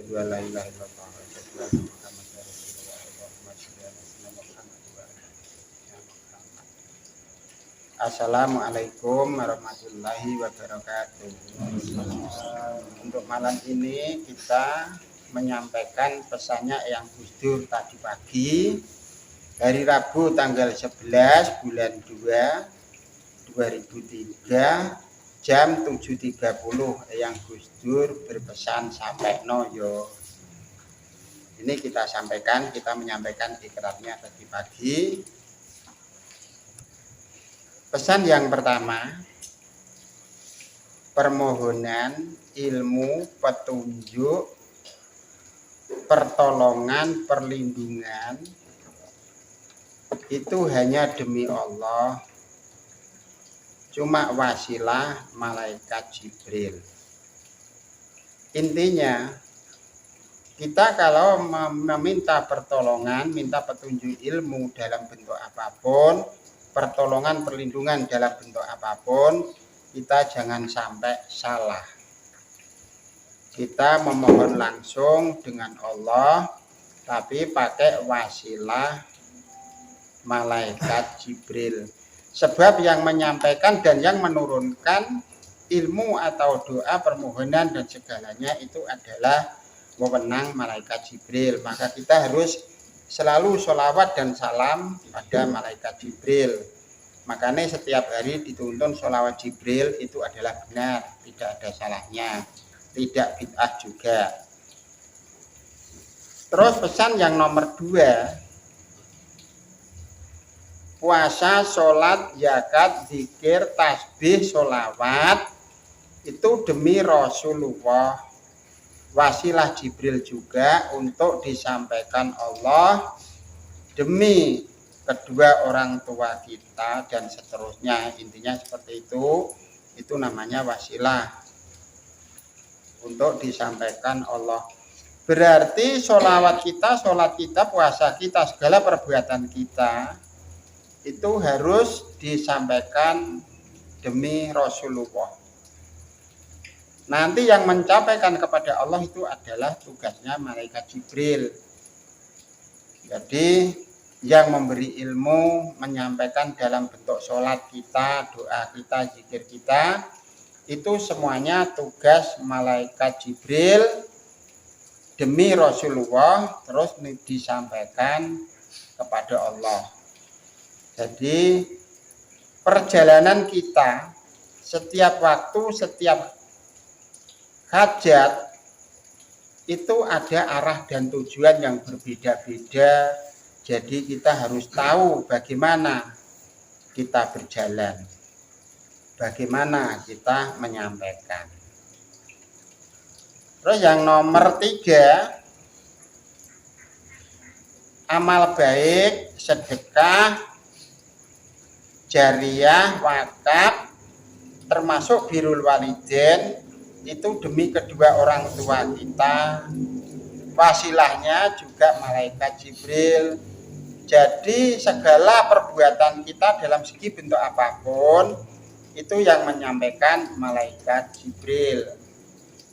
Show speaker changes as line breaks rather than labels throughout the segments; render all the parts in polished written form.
Asyhadu an la ilaha illallah wa asyhadu anna Muhammadar Rasulullah. Allahumma shalli ala sayyidina Muhammad wa ala ali sayyidina Muhammad. Assalamualaikum warahmatullahi wabarakatuh. Untuk malam ini kita menyampaikan pesannya Eyang Gus Dur tadi pagi, hari Rabu tanggal 11 bulan 2 2003 jam 7.30. Eyang Gus Dur berpesan sampai noyo. Ini kita menyampaikan ikratnya tadi pagi. Pesan yang pertama, permohonan ilmu, petunjuk, pertolongan, perlindungan itu hanya demi Allah, cuma wasilah malaikat Jibril. Intinya kita kalau meminta pertolongan, minta petunjuk ilmu dalam bentuk apapun, pertolongan, perlindungan dalam bentuk apapun, kita jangan sampai salah. Kita memohon langsung dengan Allah, tapi pakai wasilah malaikat Jibril. Sebab yang menyampaikan dan yang menurunkan ilmu atau doa, permohonan dan segalanya itu adalah wewenang malaikat Jibril. Maka kita harus selalu sholawat dan salam pada malaikat Jibril. Makanya setiap hari dituntun sholawat Jibril itu adalah benar, tidak ada salahnya, tidak bid'ah juga. Terus pesan yang nomor 2, puasa, sholat, zakat, zikir, tasbih, sholawat itu demi Rasulullah, wasilah Jibril juga untuk disampaikan Allah, demi kedua orang tua kita dan seterusnya. Intinya seperti itu namanya wasilah untuk disampaikan Allah. Berarti sholat kita, puasa kita, segala perbuatan kita itu harus disampaikan demi Rasulullah. Nanti yang mencapaikan kepada Allah itu adalah tugasnya malaikat Jibril. Jadi yang memberi ilmu, menyampaikan dalam bentuk sholat kita, doa kita, zikir kita, itu semuanya tugas malaikat Jibril demi Rasulullah, terus disampaikan kepada Allah. Jadi perjalanan kita setiap waktu, setiap hajat itu ada arah dan tujuan yang berbeda-beda. Jadi kita harus tahu bagaimana kita berjalan, bagaimana kita menyampaikan. Terus yang nomor 3, amal baik, sedekah, jariyah, wakaf, termasuk birrul walidain, itu demi kedua orang tua kita. Wasilahnya juga malaikat Jibril. Jadi segala perbuatan kita dalam segi bentuk apapun itu yang menyampaikan malaikat Jibril.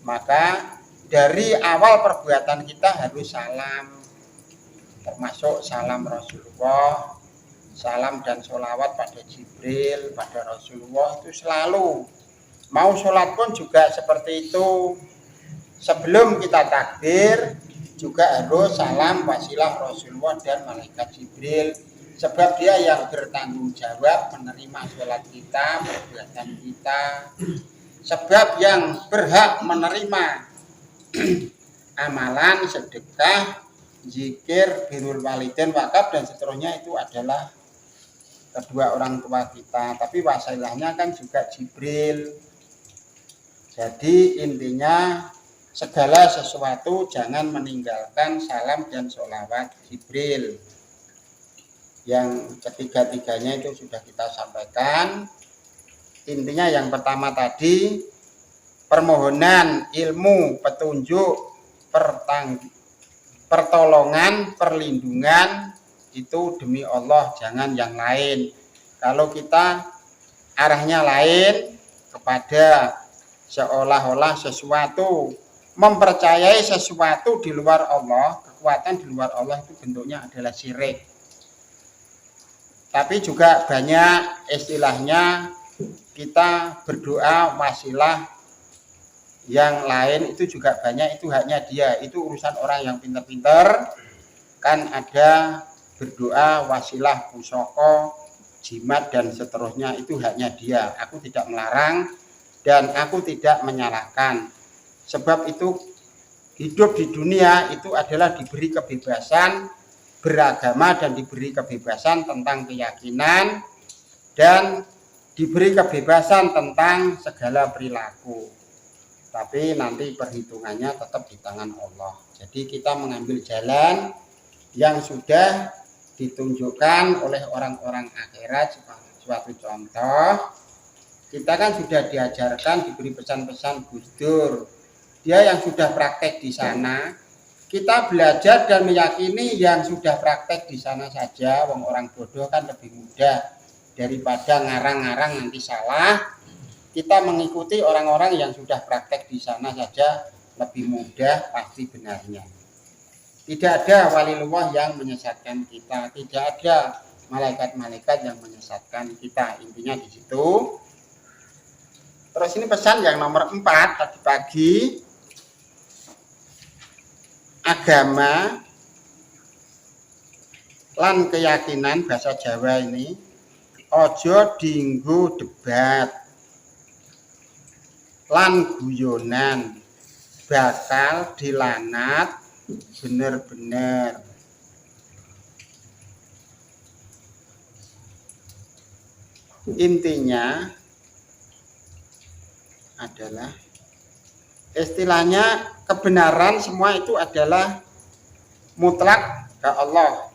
Maka dari awal perbuatan kita harus salam, termasuk salam Rasulullah, salam dan sholawat pada Jibril, pada Rasulullah itu selalu. Mau sholat pun juga seperti itu. Sebelum kita takbir juga harus salam wasilah Rasulullah dan malaikat Jibril. Sebab dia yang bertanggung jawab menerima sholat kita, perbuatan kita. Sebab yang berhak menerima amalan, sedekah, zikir, birrul walidain, wakaf dan seterusnya itu adalah kedua orang tua kita. Tapi wasilahnya kan juga Jibril. Jadi intinya segala sesuatu jangan meninggalkan salam dan sholawat Jibril. Yang ketiga-tiganya itu sudah kita sampaikan. Intinya yang pertama tadi, permohonan ilmu, petunjuk, pertolongan, perlindungan itu demi Allah, jangan yang lain. Kalau kita arahnya lain kepada seolah-olah sesuatu mempercayai sesuatu di luar Allah, kekuatan di luar Allah itu bentuknya adalah syirik. Tapi juga banyak istilahnya kita berdoa wasilah yang lain itu juga banyak, itu haknya dia, itu urusan orang yang pintar-pintar. Kan ada berdoa wasilah pusoko, jimat dan seterusnya, itu haknya dia. Aku tidak melarang dan aku tidak menyalahkan. Sebab itu hidup di dunia itu adalah diberi kebebasan beragama dan diberi kebebasan tentang keyakinan dan diberi kebebasan tentang segala perilaku. Tapi nanti perhitungannya tetap di tangan Allah. Jadi kita mengambil jalan yang sudah ditunjukkan oleh orang-orang akhirat. Suatu contoh, kita kan sudah diajarkan, diberi pesan-pesan Gus Dur. Dia yang sudah praktek di sana, kita belajar dan meyakini yang sudah praktek di sana saja. Wong orang bodoh kan lebih mudah daripada ngarang-ngarang nanti salah. Kita mengikuti orang-orang yang sudah praktek di sana saja lebih mudah pasti benarnya. Tidak ada waliullah yang menyesatkan kita, tidak ada malaikat-malaikat yang menyesatkan kita. Intinya di situ. Terus ini pesan yang nomor 4 tadi pagi. Agama lan keyakinan bahasa Jawa ini ojo dinggo debat lan guyonan, bakal dilanat bener-bener. Intinya adalah istilahnya kebenaran semua itu adalah mutlak ke Allah.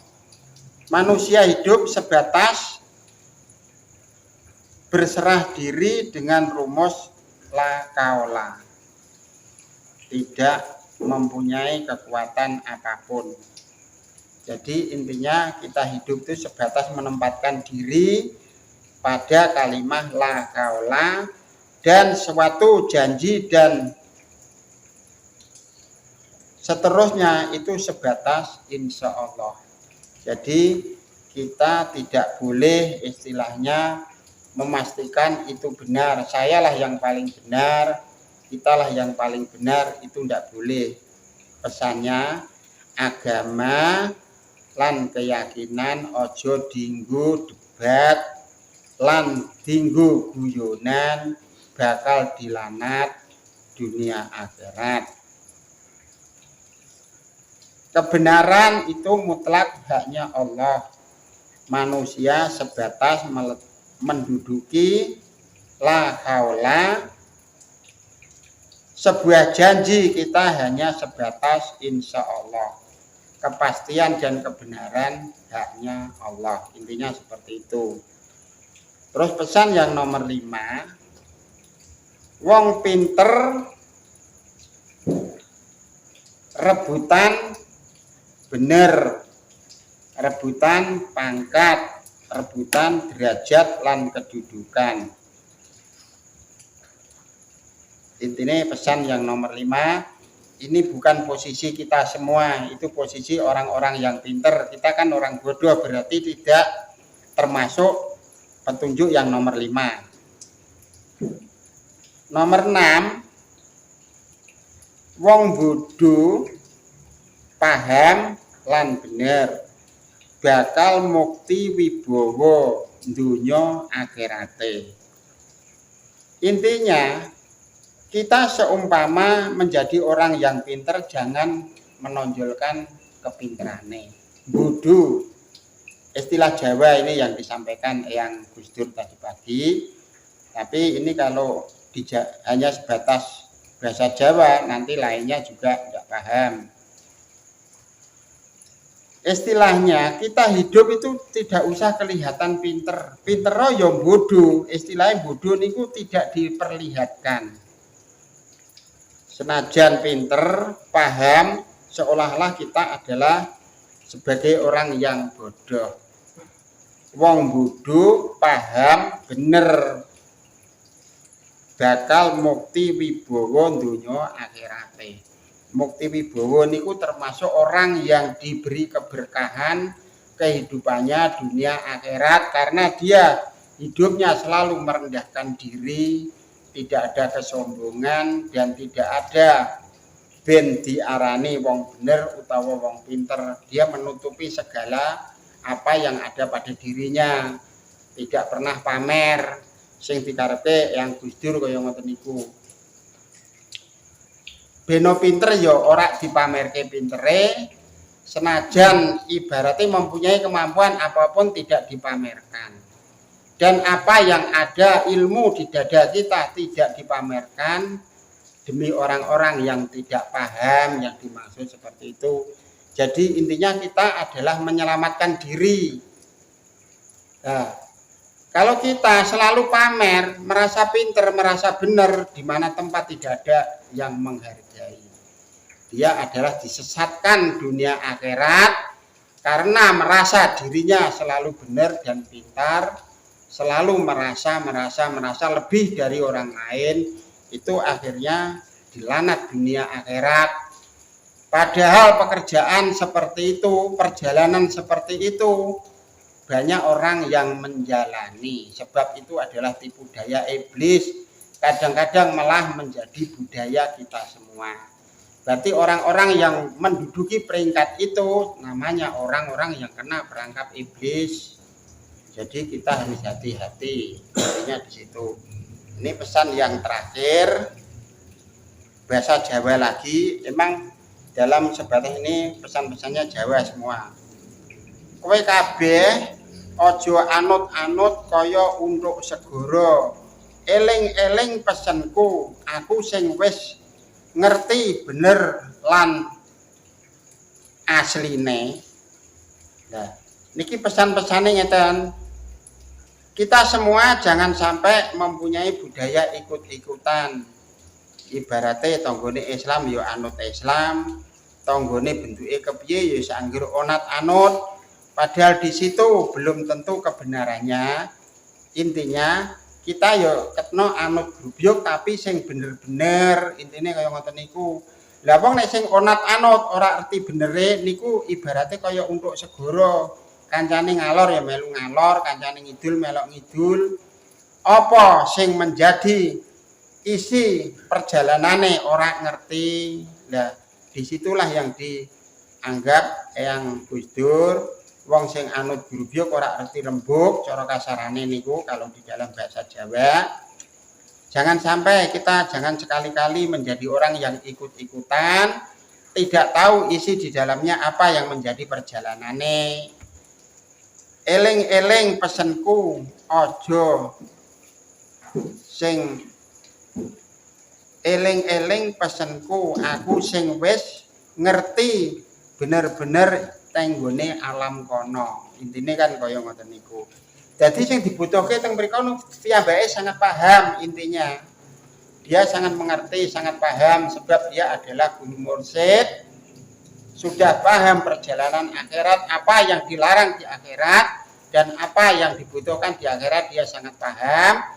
Manusia hidup sebatas berserah diri dengan rumus la kaula, tidak mempunyai kekuatan apapun. Jadi intinya kita hidup itu sebatas menempatkan diri pada kalimat la kaula dan suatu janji dan seterusnya itu sebatas insya Allah. Jadi kita tidak boleh istilahnya memastikan itu benar, sayalah yang paling benar, kitalah yang paling benar, itu tidak boleh. Pesannya agama lan keyakinan ojo dinggo debat lan dinggo guyonan, bakal dilanat dunia akhirat. Kebenaran itu mutlak haknya Allah. Manusia sebatas menduduki la haula, sebuah janji kita hanya sebatas insya Allah. Kepastian dan kebenaran haknya Allah. Intinya seperti itu. Terus pesan yang nomor 5, wong pinter rebutan bener, rebutan pangkat, rebutan derajat lan kedudukan. Intinya pesan yang nomor 5, ini bukan posisi kita semua, itu posisi orang-orang yang pinter. Kita kan orang bodoh, berarti tidak termasuk petunjuk yang nomor 5. Nomor 6, wong bodoh paham lan bener, bakal mukti wibowo dunya akhirate. Intinya kita seumpama menjadi orang yang pinter, jangan menonjolkan kepinterane. Bodoh, istilah Jawa ini yang disampaikan yang Gus Dur tadi pagi. Tapi ini kalau hanya sebatas bahasa Jawa, nanti lainnya juga tidak paham. Istilahnya kita hidup itu tidak usah kelihatan pinter. Pinter ya bodoh. Istilahnya bodoh niku tidak diperlihatkan. Senajan pinter, paham, seolah-olah kita adalah sebagai orang yang bodoh. Wong bodoh paham bener. bakal mukti wibawa donya akhirate. Mukti wibawa niku termasuk orang yang diberi keberkahan kehidupannya dunia akhirat karena dia hidupnya selalu merendahkan diri, tidak ada kesombongan dan tidak ada ben diarani wong bener utawa wong pinter. Dia menutupi segala apa yang ada pada dirinya, tidak pernah pamer sing dikarepe yang Gus Dur kaya ngoten niku. Beno pinter ya ora dipamerke pintere, senajan ibaratnya mempunyai kemampuan apapun tidak dipamerkan. Dan apa yang ada ilmu di dada kita tidak dipamerkan demi orang-orang yang tidak paham yang dimaksud seperti itu. Jadi intinya kita adalah menyelamatkan diri. Nah, kalau kita selalu pamer, merasa pinter, merasa benar, di mana tempat tidak ada yang menghargai. Dia adalah disesatkan dunia akhirat karena merasa dirinya selalu benar dan pintar, selalu merasa lebih dari orang lain, itu akhirnya dilanat dunia akhirat. Padahal pekerjaan seperti itu, perjalanan seperti itu, banyak orang yang menjalani. Sebab itu adalah tipu daya iblis. Kadang-kadang malah menjadi budaya kita semua. Berarti orang-orang yang menduduki peringkat itu namanya orang-orang yang kena perangkap iblis. Jadi kita harus hati-hati. Intinya di situ. Ini pesan yang terakhir. Bahasa Jawa lagi. Emang dalam sebatas ini pesan-pesannya Jawa semua. Kowe kabeh aja anut-anut kaya untuk segara. Eling-eling pesenku, aku sing wis ngerti bener lan asline. Nah, niki pesan-pesane ngeten. Kita semua jangan sampai mempunyai budaya ikut-ikutan. Ibaratnya tanggone Islam ya anut Islam, tanggone bentuke kepiye ya sanggir onat anut. Padahal di situ belum tentu kebenarannya. Intinya kita ya ketno anut grubyuk tapi sing bener-bener, intine kaya ngoten niku. Lah wong nek sing onat anut ora arti benere niku ibaratnya kaya untuk segara. Kancane ngalor ya melu ngalor, kancane ngidul melok ngidul. Apa sing menjadi isi perjalanane ora ngerti. Lah disitulah yang dianggap yang Gus Dur. Wong sing anut grubyuk ora ngerti rembug, cara kasarane niku kalau di dalam bahasa Jawa. Jangan sampai kita jangan sekali-kali menjadi orang yang ikut-ikutan, tidak tahu isi di dalamnya apa yang menjadi perjalanane. Eling-eling pesenku, aja sing eling-eling pesenku, aku sing wis ngerti bener-bener tenggone alam kono. Intine kan kaya ngoten niku. Jadi sing dibutuhke teng mriku piyambake sangat paham intinya. Dia sangat mengerti, sangat paham sebab dia adalah guru mursyid. Sudah paham perjalanan akhirat, apa yang dilarang di akhirat dan apa yang dibutuhkan di akhirat dia sangat paham.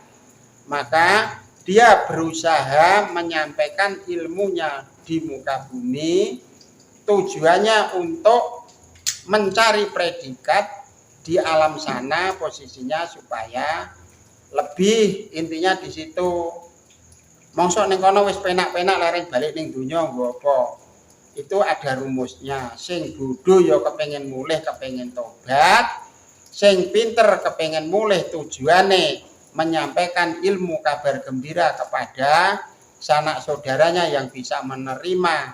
Maka dia berusaha menyampaikan ilmunya di muka bumi. Tujuannya untuk mencari predikat di alam sana posisinya supaya lebih, intinya di situ. Mongso ning kono wis penak-penak lereng balik ning donya nggo apa? Itu ada rumusnya. Sing bodho ya kepengin mulih, kepengin tobat. Sing pinter kepengin mulih tujuane menyampaikan ilmu kabar gembira kepada sanak saudaranya yang bisa menerima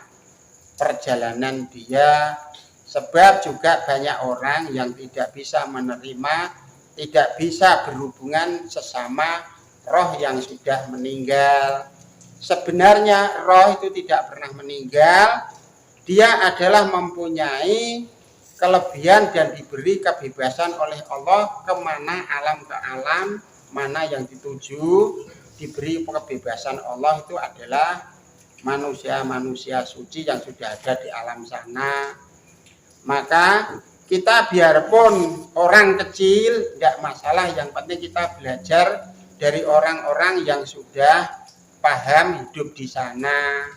perjalanan dia. Sebab juga banyak orang yang tidak bisa menerima, tidak bisa berhubungan sesama roh yang sudah meninggal. Sebenarnya roh itu tidak pernah meninggal. Dia adalah mempunyai kelebihan dan diberi kebebasan oleh Allah kemana alam ke alam, mana yang dituju, diberi kebebasan Allah itu adalah manusia-manusia suci yang sudah ada di alam sana. Maka kita biarpun orang kecil tidak masalah, yang penting kita belajar dari orang-orang yang sudah paham hidup di sana.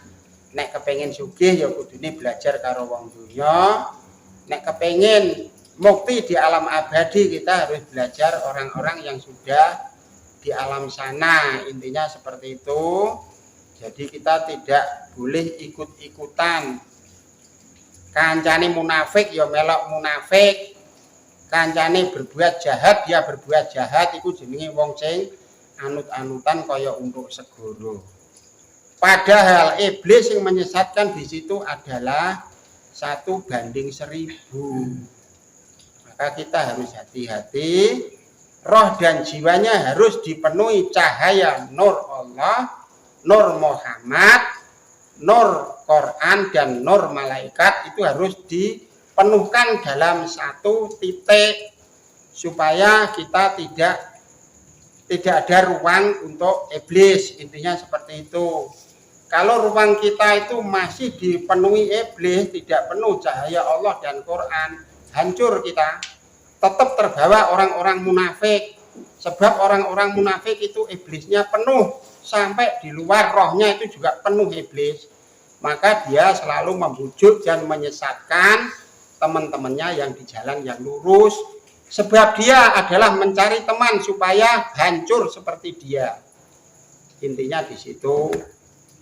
Nek kepengen sugih ya kudune belajar karo wong donya. Nek kepengen mukti di alam abadi kita harus belajar orang-orang yang sudah di alam sana. Intinya seperti itu. Jadi kita tidak boleh ikut-ikutan. Kancane munafik ya melok munafik. Kancane berbuat jahat dia berbuat jahat, iku jenenge wong sing anut-anutan kaya untuk segoro. Padahal iblis yang menyesatkan di situ adalah 1:1000. Maka kita harus hati-hati, roh dan jiwanya harus dipenuhi cahaya nur Allah, nur Muhammad, nur Quran dan nur malaikat. Itu harus dipenuhkan dalam satu titik supaya kita tidak ada ruang untuk iblis. Intinya seperti itu. Kalau ruang kita itu masih dipenuhi iblis, tidak penuh cahaya Allah dan Quran, hancur kita. Tetap terbawa orang-orang munafik. Sebab orang-orang munafik itu iblisnya penuh, sampai di luar rohnya itu juga penuh iblis. Maka dia selalu membujuk dan menyesatkan teman-temannya yang di jalan yang lurus. Sebab dia adalah mencari teman supaya hancur seperti dia. Intinya di situ.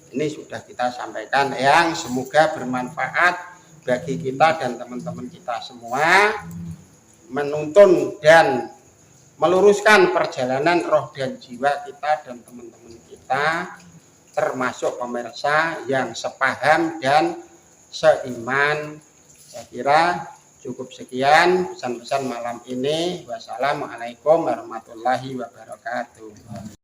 Ini sudah kita sampaikan yang semoga bermanfaat bagi kita dan teman-teman kita semua, menuntun dan meluruskan perjalanan roh dan jiwa kita dan teman-teman kita, termasuk pemirsa yang sepaham dan seiman. Saya kira cukup sekian pesan-pesan malam ini. Wassalamualaikum warahmatullahi wabarakatuh.